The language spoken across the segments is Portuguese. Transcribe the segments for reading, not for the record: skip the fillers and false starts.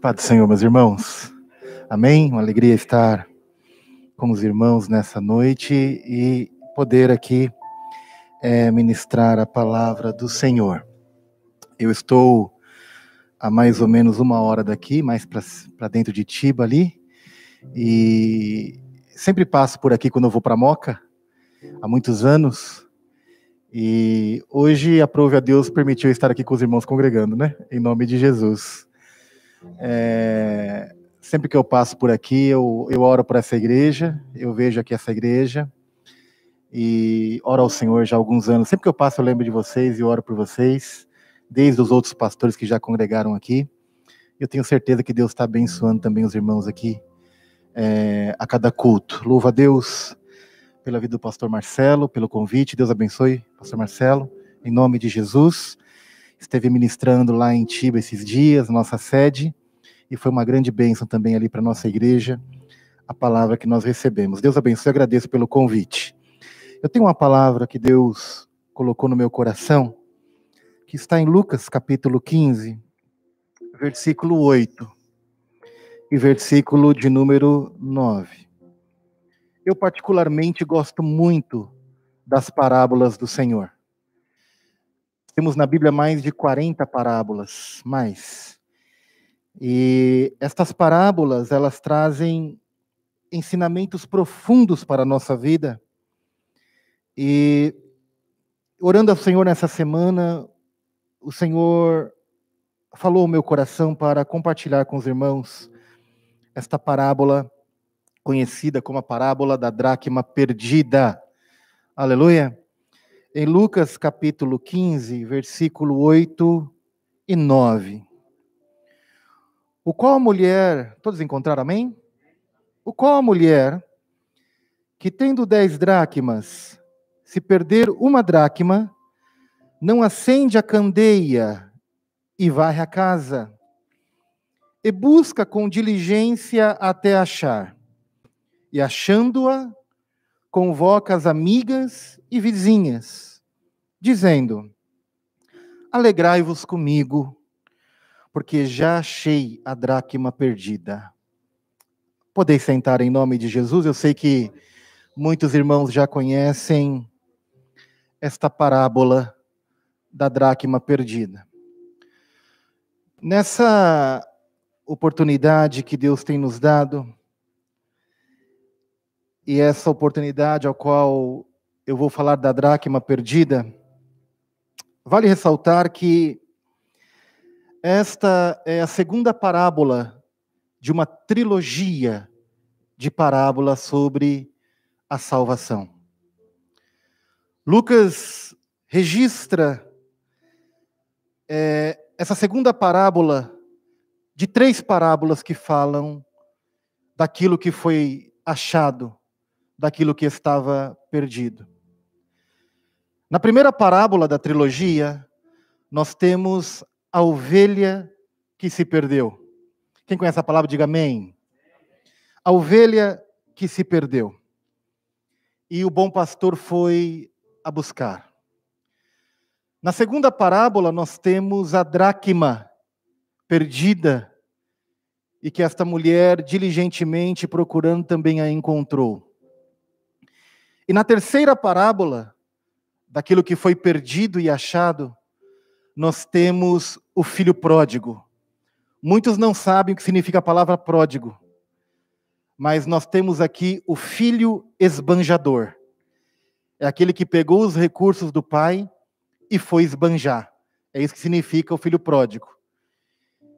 Paz do Senhor, meus irmãos. Amém? Uma alegria estar com os irmãos nessa noite e poder aqui ministrar a palavra do Senhor. Eu estou a mais ou menos 1 hora daqui, mais para dentro de Tiba ali, e sempre passo por aqui quando eu vou para Moca, há muitos anos, e hoje, aprove a Deus, permitiu estar aqui com os irmãos congregando, né? Em nome de Jesus. Sempre que eu passo por aqui, eu oro por essa igreja, eu vejo aqui essa igreja, e oro ao Senhor já há alguns anos. Sempre que eu passo eu lembro de vocês e oro por vocês, desde os outros pastores que já congregaram aqui. Eu tenho certeza que Deus está abençoando também os irmãos aqui a cada culto. Louvo a Deus pela vida do pastor Marcelo, pelo convite. Deus abençoe, pastor Marcelo, em nome de Jesus. Esteve ministrando lá em Tiba esses dias, nossa sede, e foi uma grande bênção também ali para a nossa igreja, a palavra que nós recebemos. Deus abençoe, agradeço pelo convite. Eu tenho uma palavra que Deus colocou no meu coração, que está em Lucas capítulo 15, versículo 8, e versículo de número 9. Eu particularmente gosto muito das parábolas do Senhor. Temos na Bíblia mais de 40 parábolas, mais. E estas parábolas, elas trazem ensinamentos profundos para a nossa vida. E orando ao Senhor nessa semana, o Senhor falou ao meu coração para compartilhar com os irmãos esta parábola conhecida como a parábola da dracma perdida. Aleluia! Em Lucas capítulo 15, versículo 8 e 9. O qual a mulher, todos encontraram, amém? O qual a mulher, que tendo 10 dracmas, se perder 1 dracma, não acende a candeia e varre a casa, e busca com diligência até achar. E achando-a, convoca as amigas e vizinhas, dizendo: alegrai-vos comigo, porque já achei a dracma perdida. Podeis sentar em nome de Jesus. Eu sei que muitos irmãos já conhecem esta parábola da dracma perdida. Nessa oportunidade que Deus tem nos dado, e essa oportunidade ao qual eu vou falar da dracma perdida, vale ressaltar que esta é a segunda parábola de uma trilogia de parábolas sobre a salvação. Lucas registra essa segunda parábola de 3 parábolas que falam daquilo que foi achado, daquilo que estava perdido. Na primeira parábola da trilogia, nós temos a ovelha que se perdeu. Quem conhece a palavra, diga amém. A ovelha que se perdeu. E o bom pastor foi a buscar. Na segunda parábola, nós temos a dracma perdida, e que esta mulher, diligentemente procurando, também a encontrou. E na terceira parábola, daquilo que foi perdido e achado, nós temos o filho pródigo. Muitos não sabem o que significa a palavra pródigo, mas nós temos aqui o filho esbanjador. É aquele que pegou os recursos do pai e foi esbanjar. É isso que significa o filho pródigo.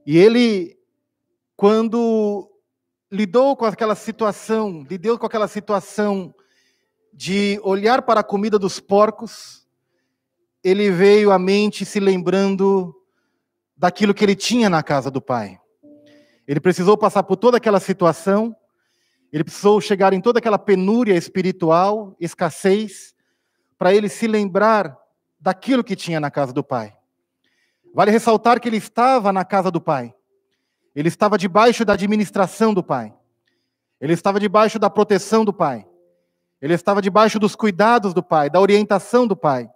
E ele, quando lidou com aquela situação de olhar para a comida dos porcos, ele veio à mente se lembrando daquilo que ele tinha na casa do pai. Ele precisou passar por toda aquela situação, ele precisou chegar em toda aquela penúria espiritual, escassez, para ele se lembrar daquilo que tinha na casa do pai. Vale ressaltar que ele estava na casa do pai. Ele estava debaixo da administração do pai. Ele estava debaixo da proteção do pai. Ele estava debaixo dos cuidados do pai, da orientação do pai.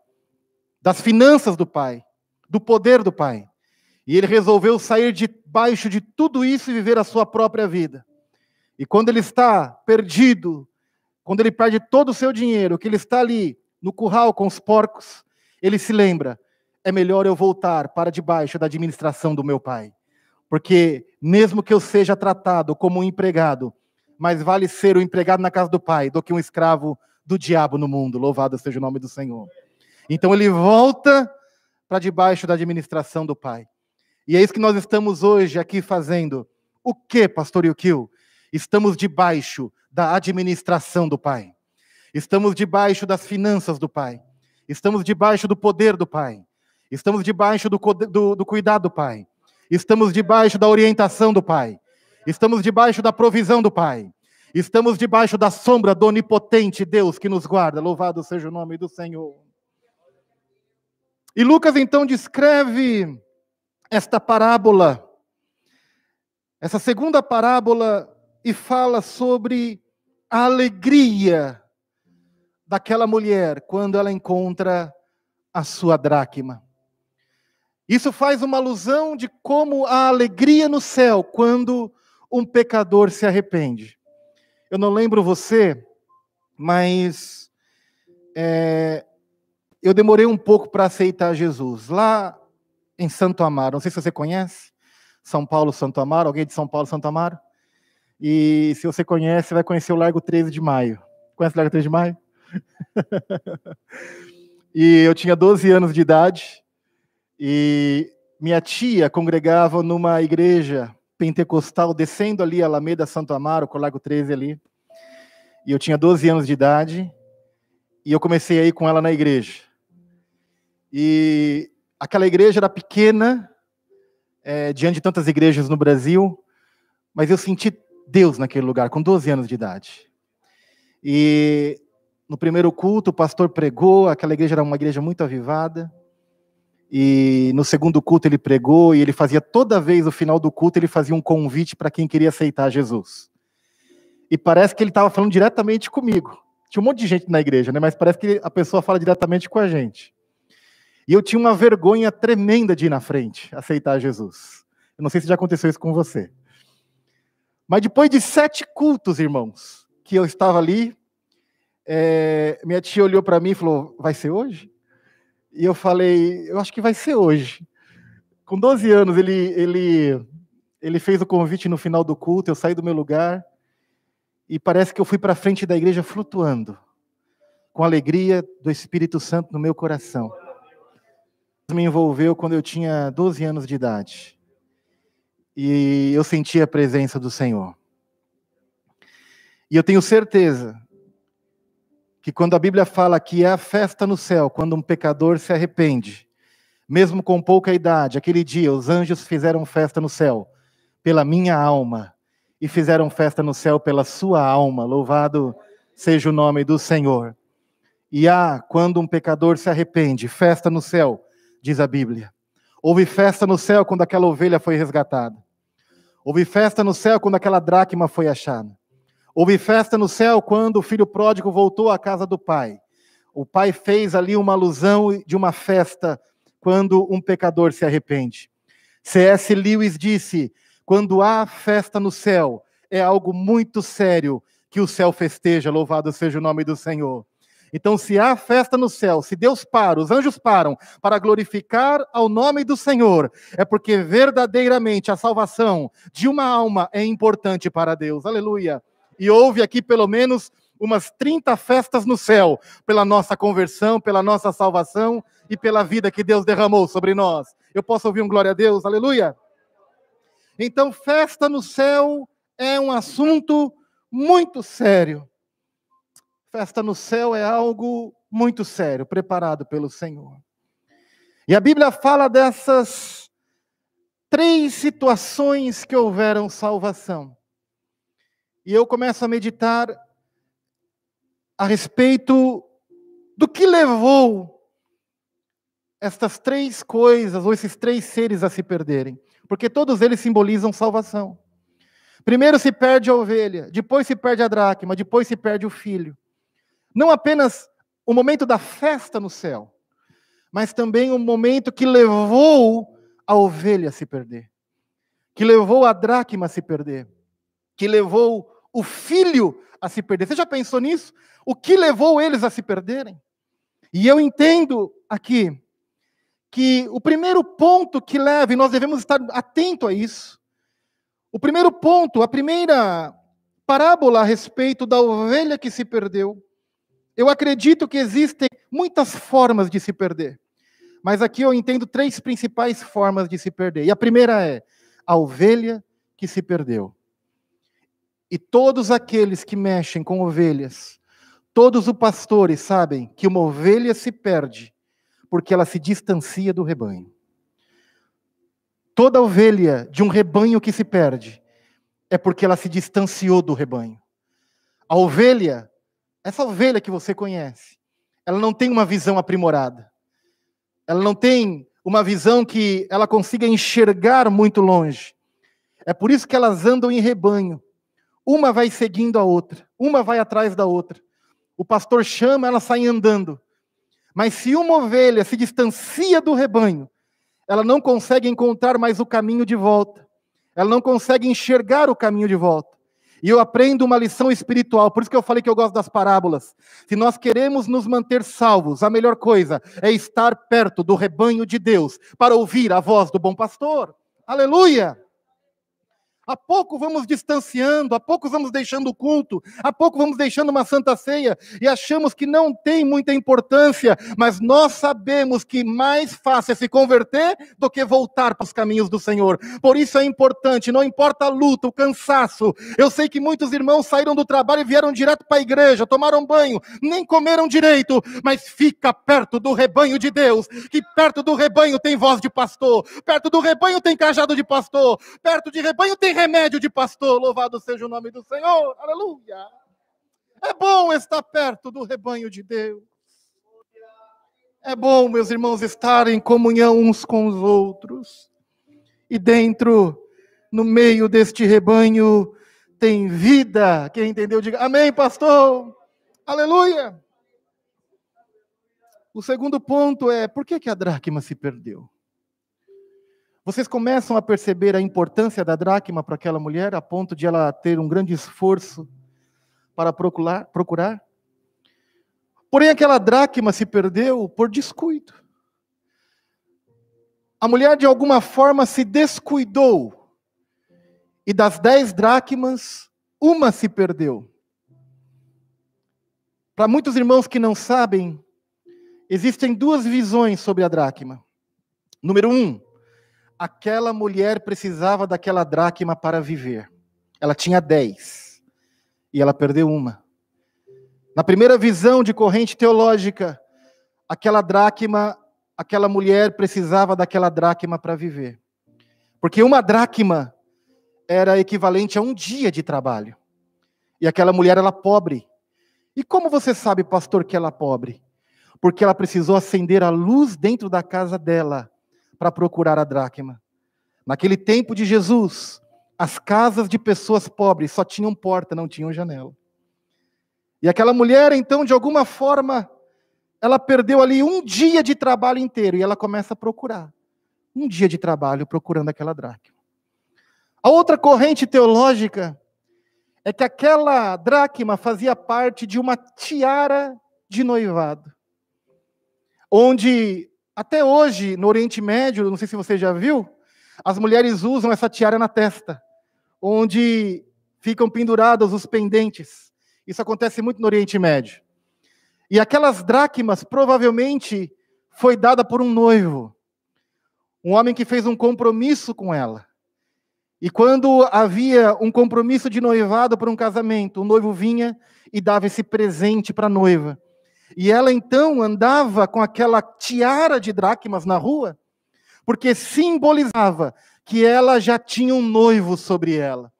das finanças do pai, do poder do pai. E ele resolveu sair debaixo de tudo isso e viver a sua própria vida. E quando ele está perdido, quando ele perde todo o seu dinheiro, que ele está ali no curral com os porcos, ele se lembra, é melhor eu voltar para debaixo da administração do meu pai. Porque mesmo que eu seja tratado como um empregado, mais vale ser o empregado na casa do pai do que um escravo do diabo no mundo. Louvado seja o nome do Senhor. Então ele volta para debaixo da administração do pai. E é isso que nós estamos hoje aqui fazendo. O que, pastor Yukio? Estamos debaixo da administração do pai. Estamos debaixo das finanças do pai. Estamos debaixo do poder do pai. Estamos debaixo do cuidado do pai. Estamos debaixo da orientação do pai. Estamos debaixo da provisão do pai. Estamos debaixo da sombra do onipotente Deus que nos guarda. Louvado seja o nome do Senhor. E Lucas então descreve esta parábola, essa segunda parábola, e fala sobre a alegria daquela mulher quando ela encontra a sua dracma. Isso faz uma alusão de como a alegria no céu quando um pecador se arrepende. Eu não lembro você, mas eu demorei um pouco para aceitar Jesus. Lá em Santo Amaro, não sei se você conhece, São Paulo, Santo Amaro, alguém de São Paulo, Santo Amaro? E se você conhece, vai conhecer o Largo 13 de Maio. Conhece o Largo 13 de Maio? E eu tinha 12 anos de idade, e minha tia congregava numa igreja pentecostal, descendo ali a Alameda Santo Amaro, com o Largo 13 ali. E eu tinha 12 anos de idade, e eu comecei a ir com ela na igreja. E aquela igreja era pequena, diante de tantas igrejas no Brasil, mas eu senti Deus naquele lugar, com 12 anos de idade. E no primeiro culto, o pastor pregou, aquela igreja era uma igreja muito avivada, e no segundo culto ele pregou, e ele fazia toda vez, no final do culto, ele fazia um convite para quem queria aceitar Jesus. E parece que ele estava falando diretamente comigo. Tinha um monte de gente na igreja, né? Mas parece que a pessoa fala diretamente com a gente. E eu tinha uma vergonha tremenda de ir na frente, aceitar Jesus. Eu não sei se já aconteceu isso com você. Mas depois de 7 cultos, irmãos, que eu estava ali, minha tia olhou para mim e falou, vai ser hoje? E eu falei, eu acho que vai ser hoje. Com 12 anos, ele fez o convite no final do culto, eu saí do meu lugar, e parece que eu fui para a frente da igreja flutuando, com a alegria do Espírito Santo no meu coração. Me envolveu quando eu tinha 12 anos de idade. E eu senti a presença do Senhor. E eu tenho certeza que quando a Bíblia fala que é a festa no céu, quando um pecador se arrepende, mesmo com pouca idade, aquele dia os anjos fizeram festa no céu pela minha alma e fizeram festa no céu pela sua alma. Louvado seja o nome do Senhor. E quando um pecador se arrepende, festa no céu, diz a Bíblia. Houve festa no céu quando aquela ovelha foi resgatada. Houve festa no céu quando aquela dracma foi achada. Houve festa no céu quando o filho pródigo voltou à casa do pai. O pai fez ali uma alusão de uma festa quando um pecador se arrepende. C.S. Lewis disse, quando há festa no céu, é algo muito sério que o céu festeja, louvado seja o nome do Senhor. Então, se há festa no céu, se Deus para, os anjos param para glorificar ao nome do Senhor, é porque verdadeiramente a salvação de uma alma é importante para Deus. Aleluia! E houve aqui pelo menos umas 30 festas no céu, pela nossa conversão, pela nossa salvação e pela vida que Deus derramou sobre nós. Eu posso ouvir um glória a Deus? Aleluia! Então, festa no céu é um assunto muito sério. Festa no céu é algo muito sério, preparado pelo Senhor. E a Bíblia fala dessas 3 situações que houveram salvação. E eu começo a meditar a respeito do que levou estas 3 coisas, ou esses 3 seres a se perderem. Porque todos eles simbolizam salvação. Primeiro se perde a ovelha, depois se perde a dracma, depois se perde o filho. Não apenas o momento da festa no céu, mas também um momento que levou a ovelha a se perder, que levou a dracma a se perder, que levou o filho a se perder. Você já pensou nisso? O que levou eles a se perderem? E eu entendo aqui que o primeiro ponto que leva, e nós devemos estar atentos a isso, o primeiro ponto, a primeira parábola a respeito da ovelha que se perdeu, eu acredito que existem muitas formas de se perder, mas aqui eu entendo 3 principais formas de se perder. E a primeira é a ovelha que se perdeu. E todos aqueles que mexem com ovelhas, todos os pastores sabem que uma ovelha se perde porque ela se distancia do rebanho. Toda ovelha de um rebanho que se perde é porque ela se distanciou do rebanho. A ovelha, essa ovelha que você conhece, ela não tem uma visão aprimorada. Ela não tem uma visão que ela consiga enxergar muito longe. É por isso que elas andam em rebanho. Uma vai seguindo a outra, uma vai atrás da outra. O pastor chama, elas saem andando. Mas se uma ovelha se distancia do rebanho, ela não consegue encontrar mais o caminho de volta. Ela não consegue enxergar o caminho de volta. E eu aprendo uma lição espiritual, por isso que eu falei que eu gosto das parábolas. Se nós queremos nos manter salvos, a melhor coisa é estar perto do rebanho de Deus, para ouvir a voz do bom pastor. Aleluia! A pouco vamos distanciando, a pouco vamos deixando o culto, a pouco vamos deixando uma santa ceia e achamos que não tem muita importância, mas nós sabemos que mais fácil é se converter do que voltar para os caminhos do Senhor. Por isso é importante, não importa a luta, o cansaço. Eu sei que muitos irmãos saíram do trabalho e vieram direto para a igreja, tomaram banho, nem comeram direito, mas fica perto do rebanho de Deus, que perto do rebanho tem voz de pastor, perto do rebanho tem cajado de pastor, perto de rebanho tem remédio de pastor, louvado seja o nome do Senhor, aleluia. É bom estar perto do rebanho de Deus. É bom, meus irmãos, estar em comunhão uns com os outros. E dentro, no meio deste rebanho, tem vida. Quem entendeu, diga amém, pastor. Aleluia. O segundo ponto é, por que a dracma se perdeu? Vocês começam a perceber a importância da dracma para aquela mulher, a ponto de ela ter um grande esforço para procurar? Porém, aquela dracma se perdeu por descuido. A mulher, de alguma forma, se descuidou. E das 10 dracmas, uma se perdeu. Para muitos irmãos que não sabem, existem 2 visões sobre a dracma. Número 1, aquela mulher precisava daquela dracma para viver. Ela tinha 10 e ela perdeu uma. Na primeira visão de corrente teológica, aquela dracma, aquela mulher precisava daquela dracma para viver. Porque uma dracma era equivalente a um dia de trabalho. E aquela mulher era pobre. E como você sabe, pastor, que ela é pobre? Porque ela precisou acender a luz dentro da casa dela para procurar a dracma. Naquele tempo de Jesus, as casas de pessoas pobres só tinham porta, não tinham janela. E aquela mulher, então, de alguma forma, ela perdeu ali um dia de trabalho inteiro, e ela começa a procurar. Um dia de trabalho procurando aquela dracma. A outra corrente teológica é que aquela dracma fazia parte de uma tiara de noivado. Onde, até hoje, no Oriente Médio, não sei se você já viu, as mulheres usam essa tiara na testa, onde ficam pendurados os pendentes. Isso acontece muito no Oriente Médio. E aquelas dracmas provavelmente foi dada por um noivo, um homem que fez um compromisso com ela. E quando havia um compromisso de noivado para um casamento, o noivo vinha e dava esse presente para a noiva. E ela então andava com aquela tiara de dracmas na rua, porque simbolizava que ela já tinha um noivo sobre ela.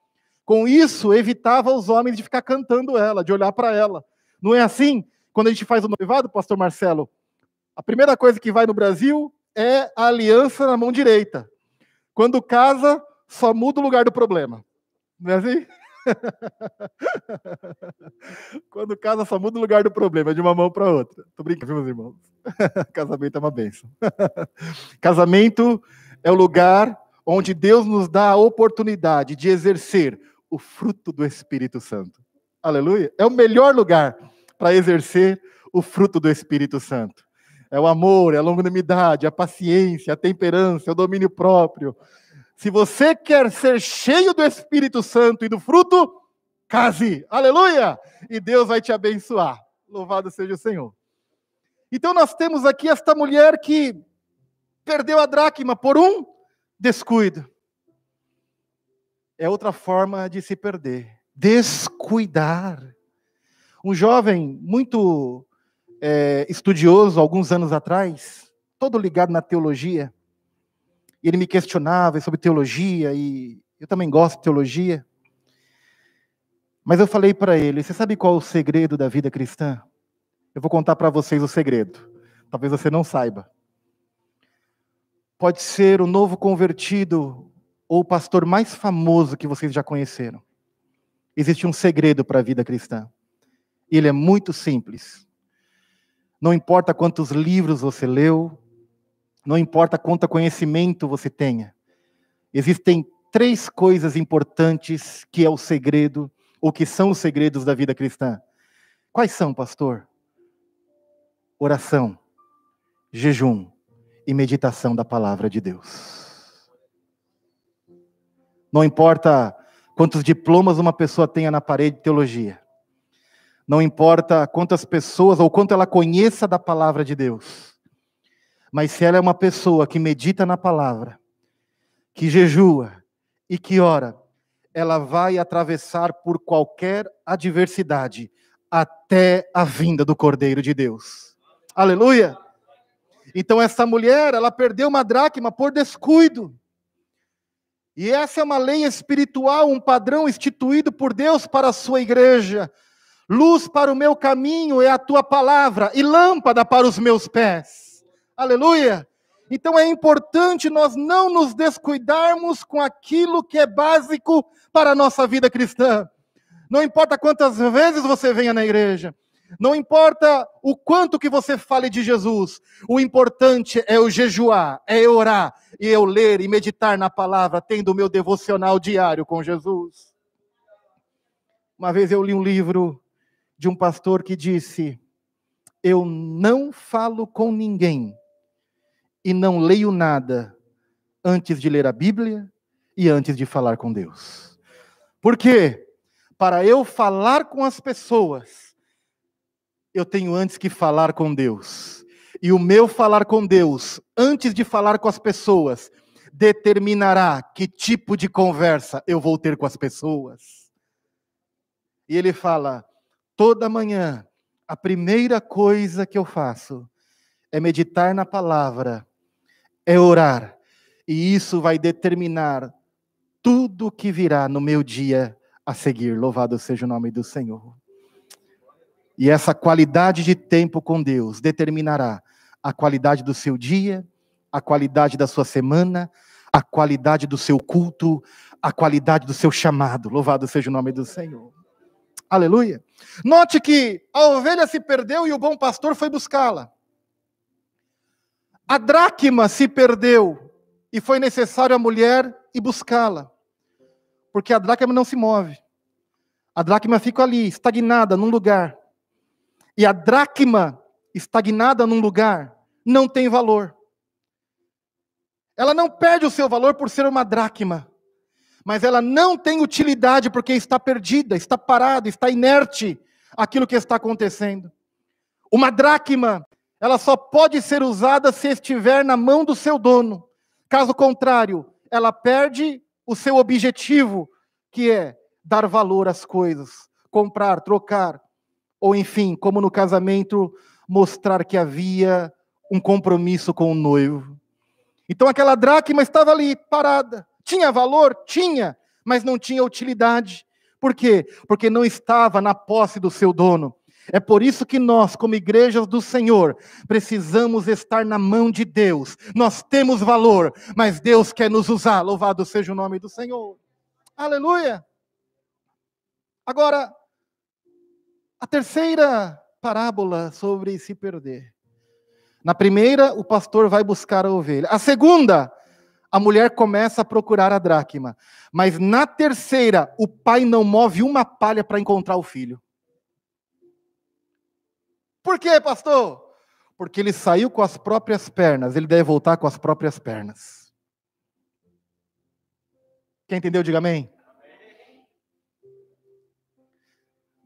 Com isso, evitava os homens de ficar cantando ela, de olhar para ela. Não é assim? Quando a gente faz o noivado, pastor Marcelo, a primeira coisa que vai no Brasil é a aliança na mão direita. Quando casa, só muda o lugar do problema. Não é assim? Quando casa, só muda o lugar do problema, de uma mão para outra. Tô brincando, viu, meus irmãos? Casamento é uma bênção. Casamento é o lugar onde Deus nos dá a oportunidade de exercer o fruto do Espírito Santo. Aleluia! É o melhor lugar para exercer o fruto do Espírito Santo. É o amor, é a longanimidade, a paciência, a temperança, o domínio próprio. Se você quer ser cheio do Espírito Santo e do fruto, case. Aleluia! E Deus vai te abençoar. Louvado seja o Senhor. Então nós temos aqui esta mulher que perdeu a dracma por um descuido. É outra forma de se perder. Descuidar. Um jovem muito estudioso, alguns anos atrás, todo ligado na teologia, ele me questionava sobre teologia, e eu também gosto de teologia. Mas eu falei para ele, você sabe qual é o segredo da vida cristã? Eu vou contar para vocês o segredo. Talvez você não saiba. Pode ser o novo convertido ou o pastor mais famoso que vocês já conheceram. Existe um segredo para a vida cristã. Ele é muito simples. Não importa quantos livros você leu, não importa quanto conhecimento você tenha. Existem 3 coisas importantes que é o segredo, ou que são os segredos da vida cristã. Quais são, pastor? Oração, jejum e meditação da palavra de Deus. Não importa quantos diplomas uma pessoa tenha na parede de teologia. Não importa quantas pessoas ou quanto ela conheça da palavra de Deus. Mas se ela é uma pessoa que medita na palavra, que jejua e que ora, ela vai atravessar por qualquer adversidade até a vinda do Cordeiro de Deus. Aleluia! Então essa mulher, ela perdeu uma dracma por descuido. E essa é uma lei espiritual, um padrão instituído por Deus para a sua igreja. Luz para o meu caminho é a tua palavra e lâmpada para os meus pés. Aleluia! Então é importante nós não nos descuidarmos com aquilo que é básico para a nossa vida cristã. Não importa quantas vezes você venha na igreja, não importa o quanto que você fale de Jesus, o importante é eu jejuar, é eu orar, e eu ler e meditar na palavra, tendo o meu devocional diário com Jesus. Uma vez eu li um livro de um pastor que disse: eu não falo com ninguém e não leio nada antes de ler a Bíblia e antes de falar com Deus. Por quê? Para eu falar com as pessoas, eu tenho antes que falar com Deus. E o meu falar com Deus, antes de falar com as pessoas, determinará que tipo de conversa eu vou ter com as pessoas. E ele fala: toda manhã, a primeira coisa que eu faço é meditar na palavra, é orar. E isso vai determinar tudo que virá no meu dia a seguir. Louvado seja o nome do Senhor. E essa qualidade de tempo com Deus determinará a qualidade do seu dia, a qualidade da sua semana, a qualidade do seu culto, a qualidade do seu chamado. Louvado seja o nome do Senhor. Aleluia. Note que a ovelha se perdeu e o bom pastor foi buscá-la. A dracma se perdeu e foi necessário a mulher ir buscá-la. Porque a dracma não se move. A dracma fica ali, estagnada num lugar. E a dracma estagnada num lugar não tem valor. Ela não perde o seu valor por ser uma dracma. Mas ela não tem utilidade porque está perdida, está parada, está inerte aquilo que está acontecendo. Uma dracma, ela só pode ser usada se estiver na mão do seu dono. Caso contrário, ela perde o seu objetivo, que é dar valor às coisas, comprar, trocar, ou enfim, como no casamento, mostrar que havia um compromisso com o noivo. Então aquela dracma estava ali, parada. Tinha valor? Tinha, mas não tinha utilidade. Por quê? Porque não estava na posse do seu dono. É por isso que nós, como igrejas do Senhor, precisamos estar na mão de Deus. Nós temos valor, mas Deus quer nos usar. Louvado seja o nome do Senhor. Aleluia! Agora, a terceira parábola sobre se perder. Na primeira, o pastor vai buscar a ovelha. A segunda, a mulher começa a procurar a dracma. Mas na terceira, o pai não move uma palha para encontrar o filho. Por quê, pastor? Porque ele saiu com as próprias pernas, ele deve voltar com as próprias pernas. Quem entendeu, diga amém.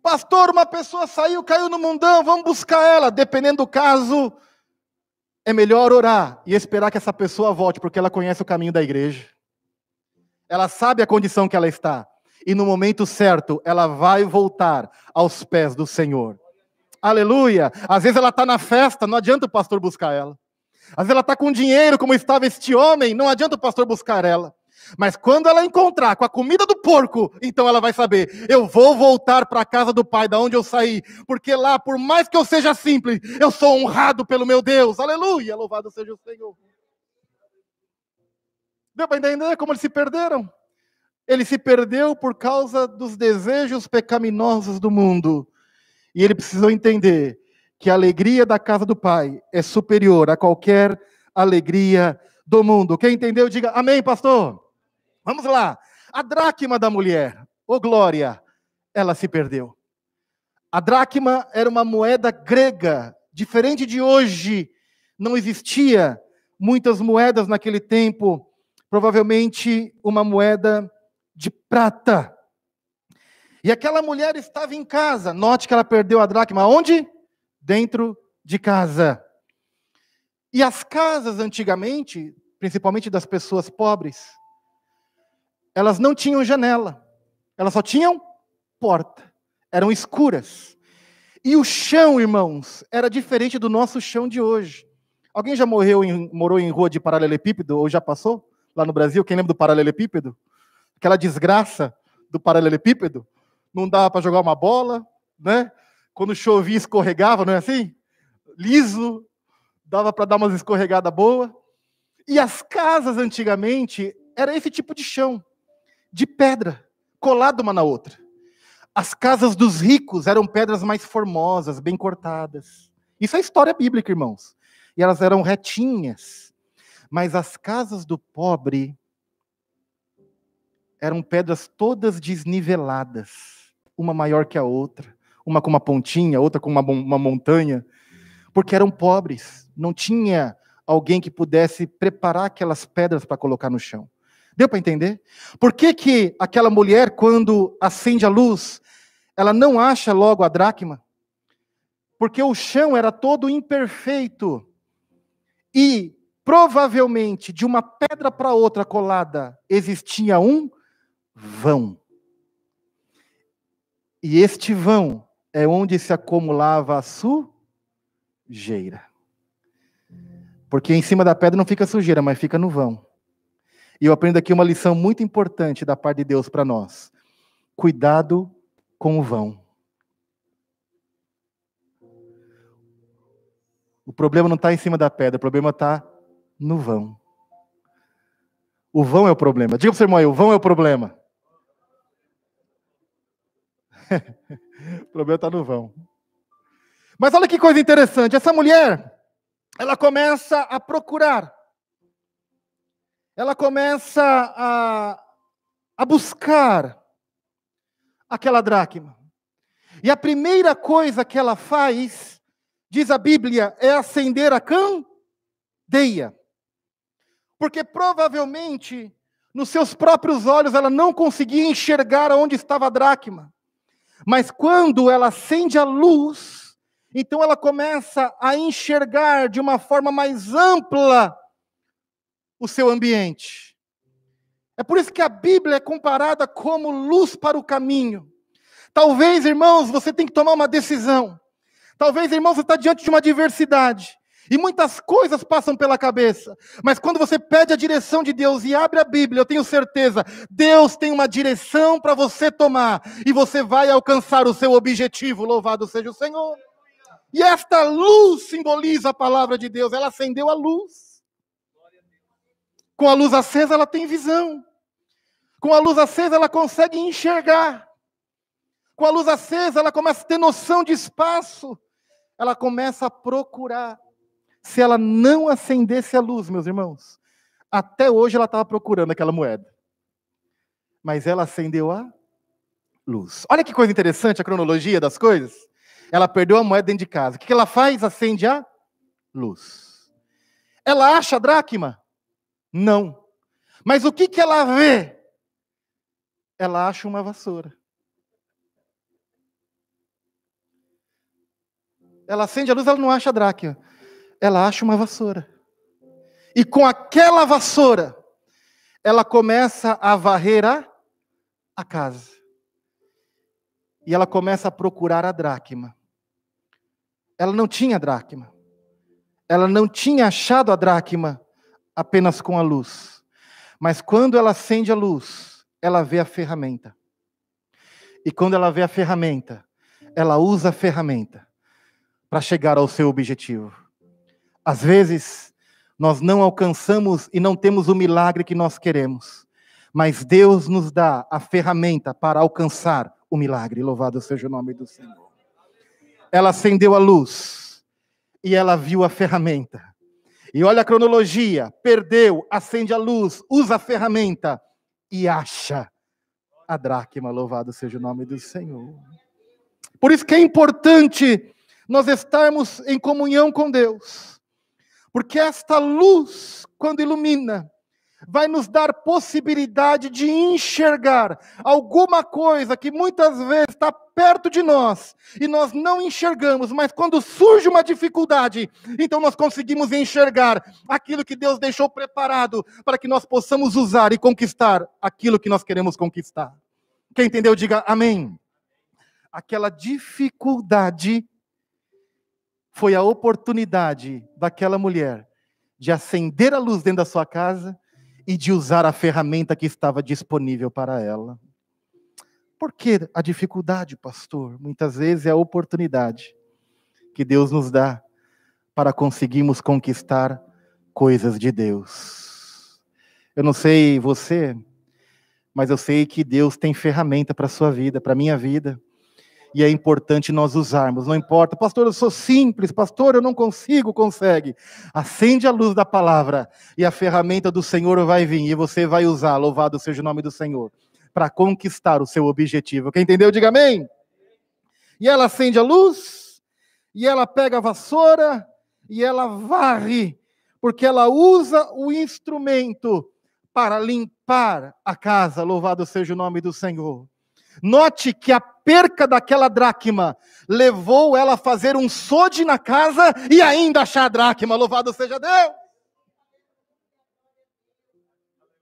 Pastor, uma pessoa saiu, caiu no mundão, vamos buscar ela. Dependendo do caso, é melhor orar e esperar que essa pessoa volte, porque ela conhece o caminho da igreja. Ela sabe a condição que ela está. E no momento certo, ela vai voltar aos pés do Senhor. Aleluia! Às vezes ela está na festa, não adianta o pastor buscar ela. Às vezes ela está com dinheiro, como estava este homem, não adianta o pastor buscar ela. Mas quando ela encontrar com a comida do porco, então ela vai saber, eu vou voltar para a casa do pai, da onde eu saí, porque lá, por mais que eu seja simples, eu sou honrado pelo meu Deus. Aleluia! Louvado seja o Senhor. Deu para entender como eles se perderam? Ele se perdeu por causa dos desejos pecaminosos do mundo. E ele precisou entender que a alegria da casa do Pai é superior a qualquer alegria do mundo. Quem entendeu, diga amém, pastor. Vamos lá. A dracma da mulher, ô glória, ela se perdeu. A dracma era uma moeda grega, diferente de hoje. Não existia muitas moedas naquele tempo. Provavelmente uma moeda de prata. E aquela mulher estava em casa. Note que ela perdeu a dracma. Onde? Dentro de casa. E as casas antigamente, principalmente das pessoas pobres, elas não tinham janela. Elas só tinham porta. Eram escuras. E o chão, irmãos, era diferente do nosso chão de hoje. Alguém já morou em rua de paralelepípedo ou já passou lá no Brasil? Quem lembra do paralelepípedo? Aquela desgraça do paralelepípedo. Não dava para jogar uma bola, né? Quando chovia, escorregava, não é assim? Liso, dava para dar umas escorregadas boas. E as casas, antigamente, era esse tipo de chão, de pedra, colado uma na outra. As casas dos ricos eram pedras mais formosas, bem cortadas. Isso é história bíblica, irmãos. E elas eram retinhas. Mas as casas do pobre eram pedras todas desniveladas. Uma maior que a outra, uma com uma pontinha, outra com uma montanha, porque eram pobres, não tinha alguém que pudesse preparar aquelas pedras para colocar no chão. Deu para entender? Por que aquela mulher, quando acende a luz, ela não acha logo a dracma? Porque o chão era todo imperfeito, e provavelmente de uma pedra para outra colada existia um vão. E este vão é onde se acumulava a sujeira. Porque em cima da pedra não fica sujeira, mas fica no vão. E eu aprendo aqui uma lição muito importante da parte de Deus para nós. Cuidado com o vão. O problema não está em cima da pedra, o problema está no vão. O vão é o problema. Diga para o seu irmão aí, o vão é o problema. O problema está no vão. Mas olha que coisa interessante. Essa mulher, ela começa a procurar. Ela começa a buscar aquela dracma. E a primeira coisa que ela faz, diz a Bíblia, é acender a candeia. Porque provavelmente, nos seus próprios olhos, ela não conseguia enxergar onde estava a dracma. Mas quando ela acende a luz, então ela começa a enxergar de uma forma mais ampla o seu ambiente. É por isso que a Bíblia é comparada como luz para o caminho. Talvez, irmãos, você tem que tomar uma decisão. Talvez, irmãos, você está diante de uma adversidade. E muitas coisas passam pela cabeça. Mas quando você pede a direção de Deus e abre a Bíblia, eu tenho certeza, Deus tem uma direção para você tomar. E você vai alcançar o seu objetivo. Louvado seja o Senhor. E esta luz simboliza a palavra de Deus. Ela acendeu a luz. Com a luz acesa, ela tem visão. Com a luz acesa, ela consegue enxergar. Com a luz acesa, ela começa a ter noção de espaço. Ela começa a procurar. Se ela não acendesse a luz, meus irmãos, até hoje ela estava procurando aquela moeda. Mas ela acendeu a luz. Olha que coisa interessante a cronologia das coisas. Ela perdeu a moeda dentro de casa. O que ela faz? Acende a luz. Ela acha a dracma? Não. Mas o que ela vê? Ela acha uma vassoura. Ela acende a luz, ela não acha a dracma. Ela acha uma vassoura. E com aquela vassoura, ela começa a varrer a casa. E ela começa a procurar a dracma. Ela não tinha dracma. Ela não tinha achado a dracma apenas com a luz. Mas quando ela acende a luz, ela vê a ferramenta. E quando ela vê a ferramenta, ela usa a ferramenta para chegar ao seu objetivo. Às vezes, nós não alcançamos e não temos o milagre que nós queremos. Mas Deus nos dá a ferramenta para alcançar o milagre. Louvado seja o nome do Senhor. Ela acendeu a luz e ela viu a ferramenta. E olha a cronologia. Perdeu, acende a luz, usa a ferramenta e acha a dracma. Louvado seja o nome do Senhor. Por isso que é importante nós estarmos em comunhão com Deus. Porque esta luz, quando ilumina, vai nos dar possibilidade de enxergar alguma coisa que muitas vezes está perto de nós e nós não enxergamos, mas quando surge uma dificuldade, então nós conseguimos enxergar aquilo que Deus deixou preparado para que nós possamos usar e conquistar aquilo que nós queremos conquistar. Quem entendeu, diga amém. Aquela dificuldade foi a oportunidade daquela mulher de acender a luz dentro da sua casa e de usar a ferramenta que estava disponível para ela. Por que a dificuldade, pastor? Muitas vezes é a oportunidade que Deus nos dá para conseguirmos conquistar coisas de Deus. Eu não sei você, mas eu sei que Deus tem ferramenta para a sua vida, para a minha vida. E é importante nós usarmos, não importa, pastor, eu sou simples, pastor, eu não consigo, consegue. Acende a luz da palavra e a ferramenta do Senhor vai vir e você vai usar, louvado seja o nome do Senhor, para conquistar o seu objetivo. Quem entendeu, diga amém. E ela acende a luz, e ela pega a vassoura, e ela varre, porque ela usa o instrumento para limpar a casa, louvado seja o nome do Senhor. Note que a perca daquela dracma levou ela a fazer um sode na casa e ainda achar a dracma. Louvado seja Deus!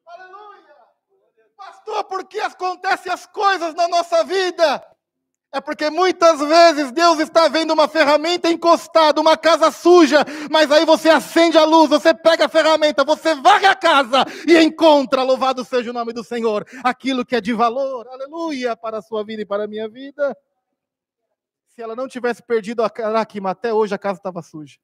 Aleluia! Pastor, por que acontecem as coisas na nossa vida? É porque muitas vezes Deus está vendo uma ferramenta encostada, uma casa suja, mas aí você acende a luz, você pega a ferramenta, você varre a casa e encontra, louvado seja o nome do Senhor, aquilo que é de valor, aleluia, para a sua vida e para a minha vida. Se ela não tivesse perdido a dracma, até hoje a casa estava suja.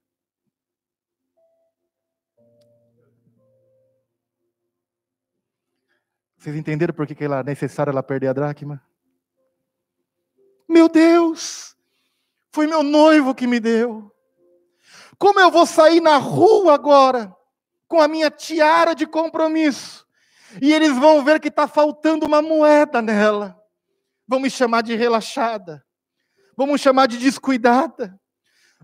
Vocês entenderam por que era necessário ela perder a dracma? Meu Deus, foi meu noivo que me deu. Como eu vou sair na rua agora, com a minha tiara de compromisso, e eles vão ver que está faltando uma moeda nela. Vão me chamar de relaxada, vão me chamar de descuidada.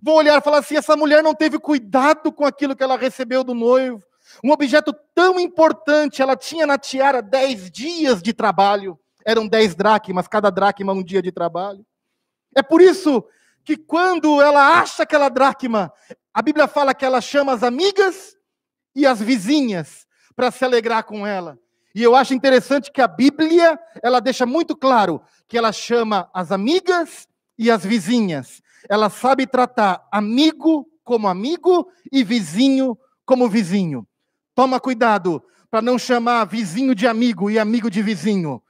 Vão olhar e falar assim, essa mulher não teve cuidado com aquilo que ela recebeu do noivo. Um objeto tão importante, ela tinha na tiara 10 dias de trabalho. Eram 10 dracmas, cada dracma um dia de trabalho. É por isso que quando ela acha aquela dracma, a Bíblia fala que ela chama as amigas e as vizinhas para se alegrar com ela. E eu acho interessante que a Bíblia, ela deixa muito claro que ela chama as amigas e as vizinhas. Ela sabe tratar amigo como amigo e vizinho como vizinho. Toma cuidado para não chamar vizinho de amigo e amigo de vizinho.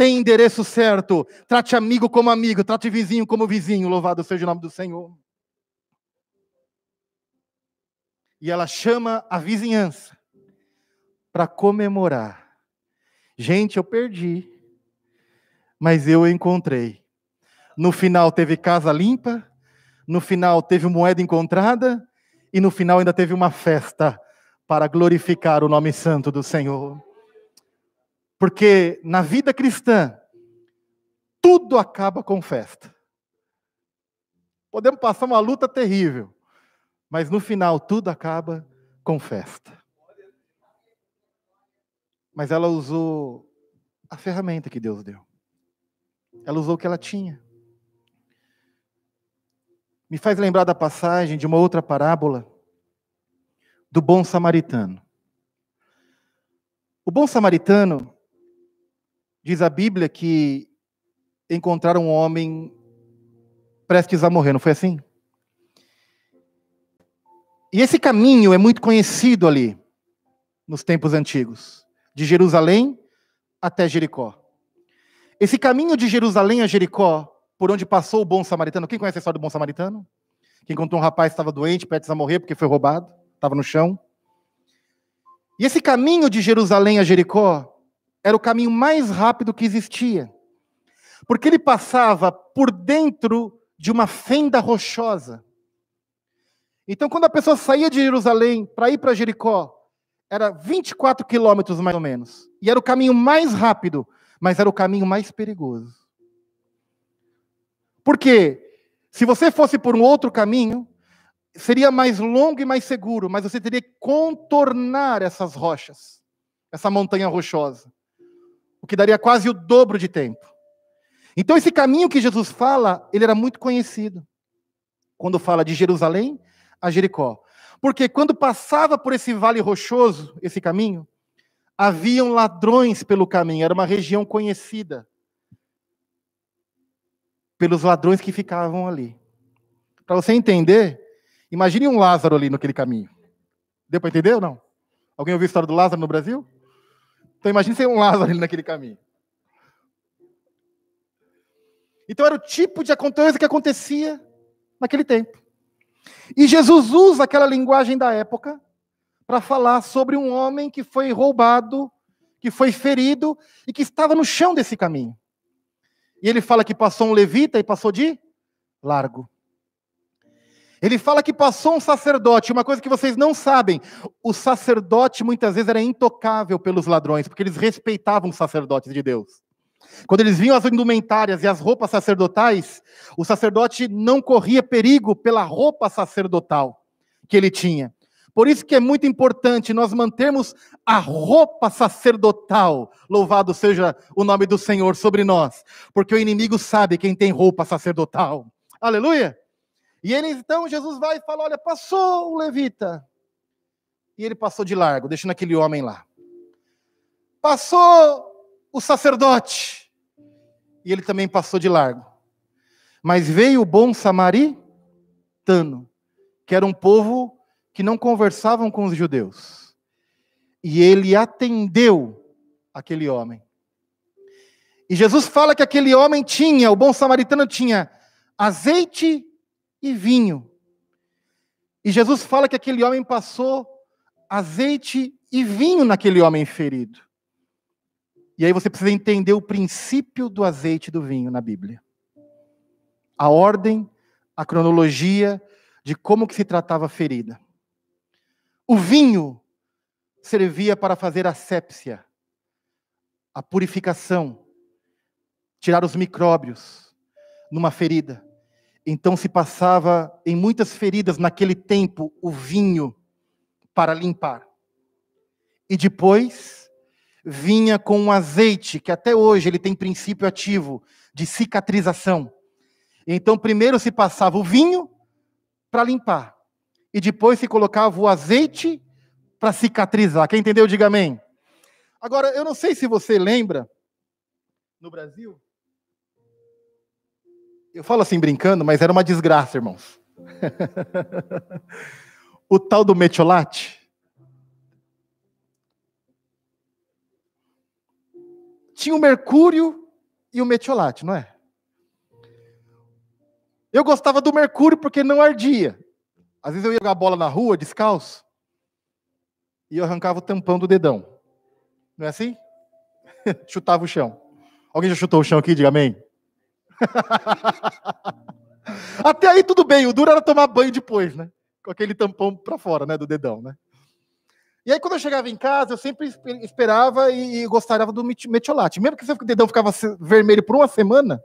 Tem endereço certo. Trate amigo como amigo, trate vizinho como vizinho. Louvado seja o nome do Senhor. E ela chama a vizinhança para comemorar. Gente, eu perdi, mas eu encontrei. No final teve casa limpa, no final teve moeda encontrada, e no final ainda teve uma festa para glorificar o nome santo do Senhor. Porque na vida cristã, tudo acaba com festa. Podemos passar uma luta terrível, mas no final tudo acaba com festa. Mas ela usou a ferramenta que Deus deu. Ela usou o que ela tinha. Me faz lembrar da passagem de uma outra parábola do bom samaritano. O bom samaritano, diz a Bíblia que encontraram um homem prestes a morrer, não foi assim? E esse caminho é muito conhecido ali, nos tempos antigos, de Jerusalém até Jericó. Esse caminho de Jerusalém a Jericó, por onde passou o bom samaritano, quem conhece a história do bom samaritano? Que encontrou um rapaz que estava doente, prestes a morrer porque foi roubado, estava no chão. E esse caminho de Jerusalém a Jericó era o caminho mais rápido que existia, porque ele passava por dentro de uma fenda rochosa. Então, quando a pessoa saía de Jerusalém para ir para Jericó, era 24 quilômetros mais ou menos. E era o caminho mais rápido, mas era o caminho mais perigoso. Porque se você fosse por um outro caminho, seria mais longo e mais seguro, mas você teria que contornar essas rochas, essa montanha rochosa, o que daria quase o dobro de tempo. Então, esse caminho que Jesus fala, ele era muito conhecido, quando fala de Jerusalém a Jericó. Porque quando passava por esse vale rochoso, esse caminho, haviam ladrões pelo caminho, era uma região conhecida pelos ladrões que ficavam ali. Para você entender, imagine um Lázaro ali naquele caminho. Deu para entender ou não? Alguém ouviu a história do Lázaro no Brasil? Então imagine ser um Lázaro ali naquele caminho. Então era o tipo de coisa que acontecia naquele tempo. E Jesus usa aquela linguagem da época para falar sobre um homem que foi roubado, que foi ferido e que estava no chão desse caminho. E ele fala que passou um levita e passou de largo. Ele fala que passou um sacerdote, uma coisa que vocês não sabem, o sacerdote muitas vezes era intocável pelos ladrões, porque eles respeitavam os sacerdotes de Deus. Quando eles viam as indumentárias e as roupas sacerdotais, o sacerdote não corria perigo pela roupa sacerdotal que ele tinha. Por isso que é muito importante nós mantermos a roupa sacerdotal, louvado seja o nome do Senhor sobre nós, porque o inimigo sabe quem tem roupa sacerdotal. Aleluia! E ele, então, Jesus vai e fala, olha, passou o levita. E ele passou de largo, deixando aquele homem lá. Passou o sacerdote. E ele também passou de largo. Mas veio o bom samaritano, que era um povo que não conversavam com os judeus. E ele atendeu aquele homem. E Jesus fala que aquele homem tinha, o bom samaritano tinha azeite e vinho. E Jesus fala que aquele homem passou azeite e vinho naquele homem ferido. E aí você precisa entender o princípio do azeite e do vinho na Bíblia. A ordem, a cronologia de como que se tratava a ferida. O vinho servia para fazer a assépsia, a purificação, tirar os micróbios numa ferida. Então se passava em muitas feridas naquele tempo o vinho para limpar. E depois vinha com um azeite, que até hoje ele tem princípio ativo de cicatrização. Então primeiro se passava o vinho para limpar. E depois se colocava o azeite para cicatrizar. Quem entendeu, diga amém. Agora, eu não sei se você lembra, no Brasil, eu falo assim brincando, mas era uma desgraça, irmãos. O tal do metiolate. Tinha o mercúrio e o metiolate, não é? Eu gostava do mercúrio porque não ardia. Às vezes eu ia jogar bola na rua, descalço, e eu arrancava o tampão do dedão. Não é assim? Chutava o chão. Alguém já chutou o chão aqui? Diga amém. Até aí tudo bem, o duro era tomar banho depois, né? Com aquele tampão para fora, né, do dedão, né? E aí quando eu chegava em casa, eu sempre esperava e gostaria do metiolate. Mesmo que o dedão ficava vermelho por uma semana,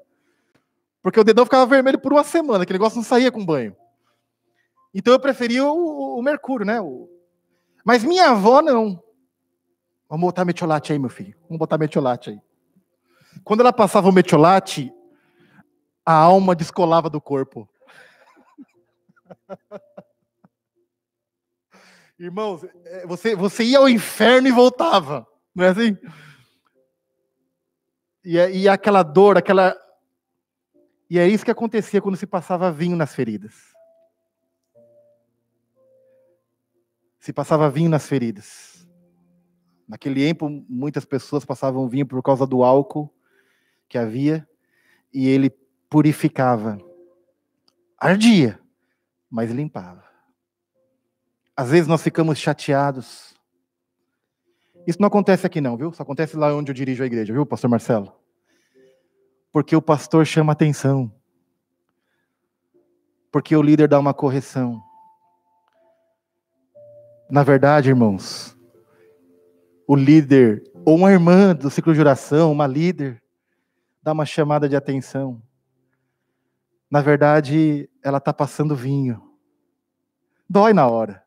porque o dedão ficava vermelho por uma semana, aquele negócio não saía com banho. Então eu preferia o mercúrio, né? Mas minha avó não. Vamos botar metiolate aí, meu filho. Vamos botar metiolate aí. Quando ela passava o metiolate, a alma descolava do corpo. Irmãos, você ia ao inferno e voltava. Não é assim? E aquela dor, aquela... E é isso que acontecia quando se passava vinho nas feridas. Se passava vinho nas feridas. Naquele tempo, muitas pessoas passavam vinho por causa do álcool que havia, e ele purificava. Ardia, mas limpava. Às vezes nós ficamos chateados. Isso não acontece aqui não, viu? Só acontece lá onde eu dirijo a igreja, viu, pastor Marcelo? Porque o pastor chama atenção. Porque o líder dá uma correção. Na verdade, irmãos, o líder, ou uma irmã do ciclo de oração, uma líder, dá uma chamada de atenção. Na verdade, ela está passando vinho. Dói na hora,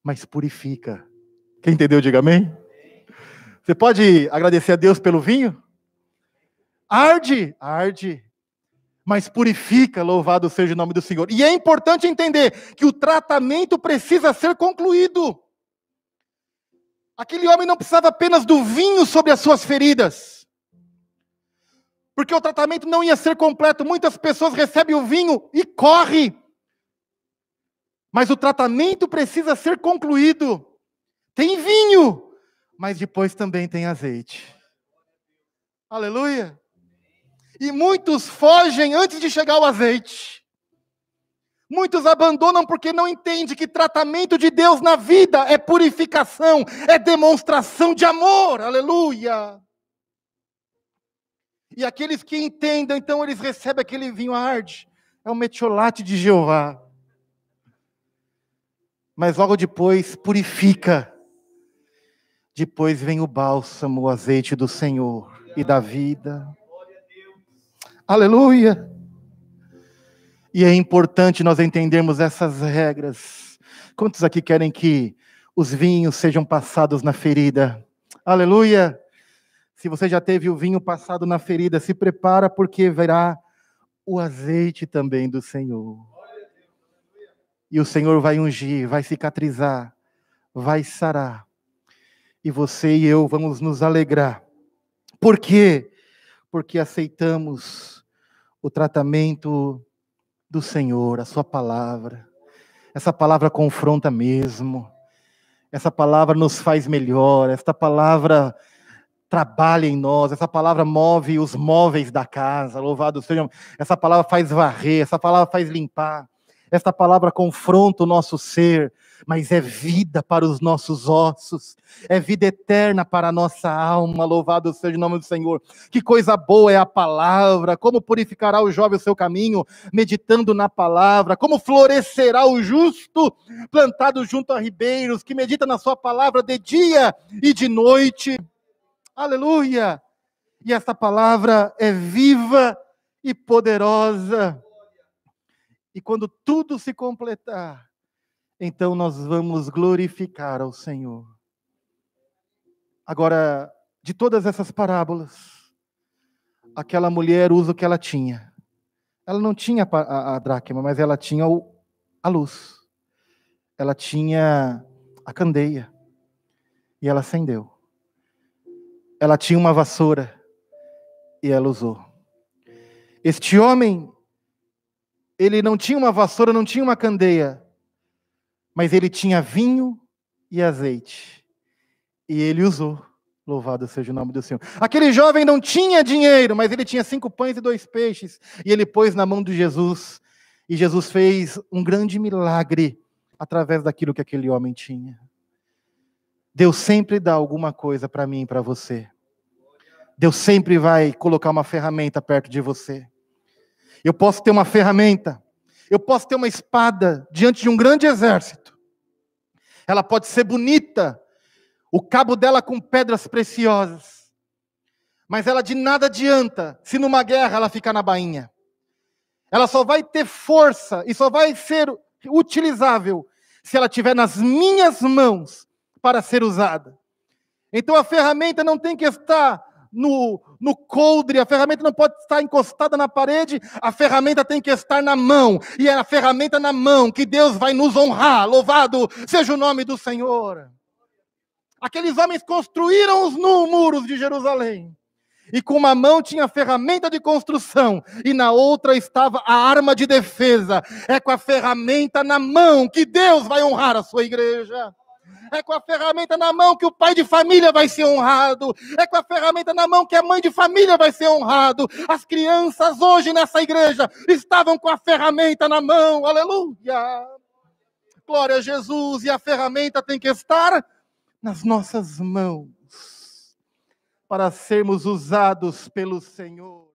mas purifica. Quem entendeu, diga amém. Você pode agradecer a Deus pelo vinho? Arde, arde, mas purifica, louvado seja o nome do Senhor. E é importante entender que o tratamento precisa ser concluído. Aquele homem não precisava apenas do vinho sobre as suas feridas, porque o tratamento não ia ser completo. Muitas pessoas recebem o vinho e correm, mas o tratamento precisa ser concluído. Tem vinho, mas depois também tem azeite. Aleluia! E muitos fogem antes de chegar ao azeite. Muitos abandonam porque não entendem que tratamento de Deus na vida é purificação, é demonstração de amor. Aleluia! E aqueles que entendem, então eles recebem aquele vinho arde. É o metiolate de Jeová. Mas logo depois purifica. Depois vem o bálsamo, o azeite do Senhor e da vida. Aleluia! E é importante nós entendermos essas regras. Quantos aqui querem que os vinhos sejam passados na ferida? Aleluia! Se você já teve o vinho passado na ferida, se prepara porque verá o azeite também do Senhor. E o Senhor vai ungir, vai cicatrizar, vai sarar. E você e eu vamos nos alegrar. Por quê? Porque aceitamos o tratamento do Senhor, a sua palavra. Essa palavra confronta mesmo. Essa palavra nos faz melhor. Esta palavra trabalha em nós. Essa palavra move os móveis da casa. Louvado seja. Essa palavra faz varrer. Essa palavra faz limpar. Esta palavra confronta o nosso ser, mas é vida para os nossos ossos, é vida eterna para a nossa alma, louvado seja o nome do Senhor. Que coisa boa é a palavra, como purificará o jovem o seu caminho, meditando na palavra, como florescerá o justo, plantado junto a ribeiros, que medita na sua palavra de dia e de noite. Aleluia! E esta palavra é viva e poderosa. E quando tudo se completar, então nós vamos glorificar ao Senhor. Agora, de todas essas parábolas, aquela mulher usa o que ela tinha. Ela não tinha a dracma, mas ela tinha a luz. Ela tinha a candeia. E ela acendeu. Ela tinha uma vassoura. E ela usou. Este homem, ele não tinha uma vassoura, não tinha uma candeia, mas ele tinha vinho e azeite. E ele usou. Louvado seja o nome do Senhor. Aquele jovem não tinha dinheiro, mas ele tinha 5 pães e 2 peixes. E ele pôs na mão de Jesus. E Jesus fez um grande milagre através daquilo que aquele homem tinha. Deus sempre dá alguma coisa para mim e para você. Deus sempre vai colocar uma ferramenta perto de você. Eu posso ter uma ferramenta, eu posso ter uma espada diante de um grande exército. Ela pode ser bonita, o cabo dela com pedras preciosas, mas ela de nada adianta se numa guerra ela ficar na bainha. Ela só vai ter força e só vai ser utilizável se ela estiver nas minhas mãos para ser usada. Então a ferramenta não tem que estar no coldre, a ferramenta não pode estar encostada na parede, a ferramenta tem que estar na mão, e é a ferramenta na mão que Deus vai nos honrar. Louvado seja o nome do Senhor. Aqueles homens construíram os muros de Jerusalém, e com uma mão tinha a ferramenta de construção, e na outra estava a arma de defesa. É com a ferramenta na mão que Deus vai honrar a sua igreja. É com a ferramenta na mão que o pai de família vai ser honrado. É com a ferramenta na mão que a mãe de família vai ser honrado. As crianças hoje nessa igreja estavam com a ferramenta na mão. Aleluia! Glória a Jesus. E a ferramenta tem que estar nas nossas mãos para sermos usados pelo Senhor.